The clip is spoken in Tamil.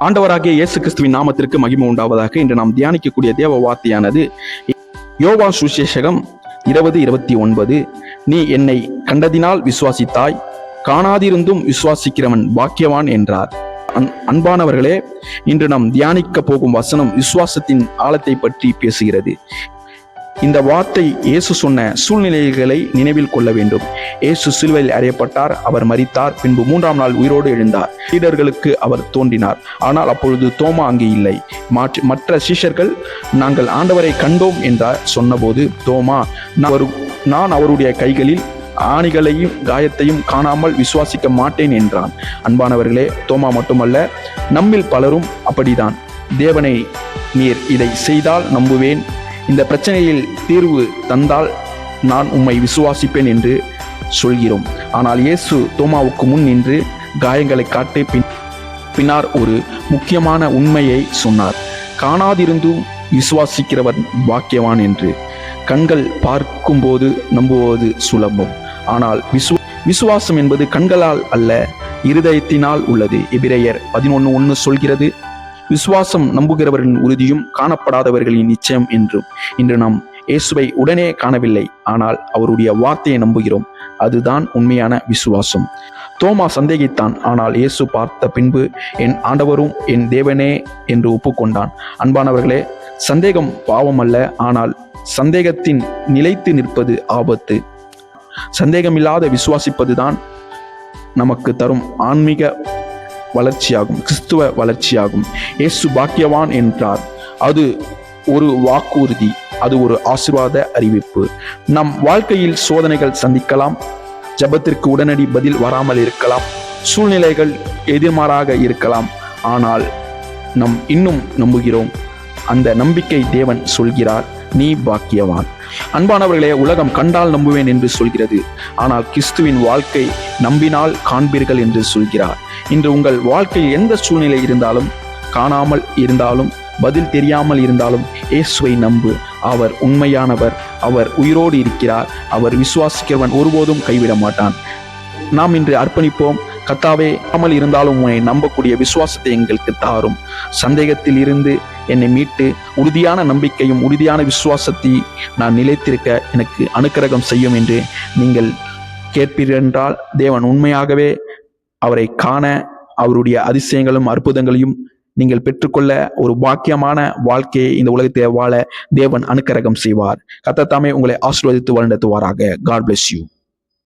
ஆண்டவராகிய இயேசு கிறிஸ்துவின் நாமத்திற்கு மகிமை உண்டாவதாக. இன்று நாம் தியானிக்கக்கூடிய தேவ வார்த்தையானது யோவான் சுவிசேஷகம் 20:29. நீ என்னை கண்டதினால் விசுவாசித்தாய், காணாதிருந்தும் விசுவாசிக்கிறவன் பாக்கியவான் என்றார். அன்பானவர்களே, இன்று நாம் தியானிக்க போகும் வசனம் விசுவாசத்தின் ஆழத்தை பற்றி பேசுகிறது. இந்த வார்த்தை இயேசு சொன்ன சூழ்நிலைகளை நினைவில் கொள்ள வேண்டும். இயேசு சிலுவையில் அறையப்பட்டார், அவர் மரித்தார், பின்பு 3ஆம் நாள் உயிரோடு எழுந்தார். சீடர்களுக்கு அவர் தோன்றினார். ஆனால் அப்பொழுது தோமா அங்கே இல்லை. மற்ற சீஷர்கள் நாங்கள் ஆண்டவரை கண்டோம் என்றார். சொன்னபோது தோமா, நான் அவருடைய கைகளில் ஆணிகளையும் காயத்தையும் காணாமல் விசுவாசிக்க மாட்டேன் என்றான். அன்பானவர்களே, தோமா மட்டுமல்ல, நம்மில் பலரும் அப்படிதான். தேவனை, நீர் இதை செய்தால் நம்புவேன், இந்த பிரச்சனையில் தீர்வு தந்தால் நான் உம்மை விசுவாசிப்பேன் என்று சொல்கிறோம். ஆனால் இயேசு தோமாவுக்கு முன் நின்று காயங்களை காட்டி பின்னர் ஒரு முக்கியமான உண்மையை சொன்னார். காணாதிருந்தும் விசுவாசிக்கிறவன் பாக்கியவான் என்று. கண்கள் பார்க்கும்போது நம்புவது சுலபம், ஆனால் விசுவாசம் என்பது கண்களால் அல்ல, இருதயத்தினால் உள்ளது. எபிரேயர் 11:1 சொல்கிறது, விசுவாசம் நம்புகிறவர்களின் உறுதியும் காணப்படாதவர்களின் நிச்சயம் என்றும். இன்று நாம் இயேசுவை உடனே காணவில்லை, ஆனால் அவருடைய வார்த்தையை நம்புகிறோம். அதுதான் உண்மையான விசுவாசம். தோமா சந்தேகித்தான், ஆனால் இயேசு பார்த்த பின்பு என் ஆண்டவரும் என் தேவனே என்று ஒப்புக்கொண்டான். அன்பானவர்களே, சந்தேகம் பாவம் அல்ல, ஆனால் சந்தேகத்தின் நிலைத்து நிற்பது ஆபத்து. சந்தேகமில்லாத விசுவாசிப்பதுதான் நமக்கு தரும் ஆன்மீக வளர்ச்சியாகும், கிறிஸ்துவ வளர்ச்சியாகும். இயேசு பாக்கியவான் என்றார். அது ஒரு வாக்குறுதி, அது ஒரு ஆசீர்வாத அறிவிப்பு. நம் வாழ்க்கையில் சோதனைகள் சந்திக்கலாம், ஜெபத்திற்கு உடனடி பதில் வராமல் இருக்கலாம், சூழ்நிலைகள் எதிர்மாறாக இருக்கலாம். ஆனால் நாம் இன்னும் நம்புகிறோம். அந்த நம்பிக்கை தேவன் சொல்கிறார், நீ பாக்கியவான். அன்பானவர்களே, உலகம் கண்டால் நம்புவேன் என்று சொல்கிறது, ஆனால் கிறிஸ்துவின் வாழ்க்கை நம்பினால் காண்பீர்கள் என்று சொல்கிறார். இன்று உங்கள் வாழ்க்கையில் எந்த சூழ்நிலை இருந்தாலும், காணாமல் இருந்தாலும், பதில் தெரியாமல் இருந்தாலும், இயேசுவை நம்பு. அவர் உண்மையானவர், அவர் உயிரோடு இருக்கிறார், அவர் விசுவாசிக்கிறவன் ஒருபோதும் கைவிட மாட்டான். நாம் இன்று அர்ப்பணிப்போம். கர்த்தாவே, அமல் இருந்தாலும் உன்னை நம்பக்கூடிய விசுவாசத்தை எங்களுக்கு தாரும். சந்தேகத்தில் இருந்து என்னை மீட்டு உறுதியான நம்பிக்கையும் உறுதியான விசுவாசத்தை நான் நிலைத்திருக்க எனக்கு அனுக்கிரகம் செய்யும் என்று நீங்கள் கேட்பீர்கள் என்றால், தேவன் உண்மையாகவே அவரை காண, அவருடைய அதிசயங்களும் அற்புதங்களையும் நீங்கள் பெற்றுக்கொள்ள ஒரு பாக்கியமான வாழ்க்கையை இந்த உலகத்தை வாழ தேவன் அனுக்கிரகம் செய்வார். கர்த்தர் தாமே உங்களை ஆசீர்வதித்து வழிநடத்துவாராக. God bless you.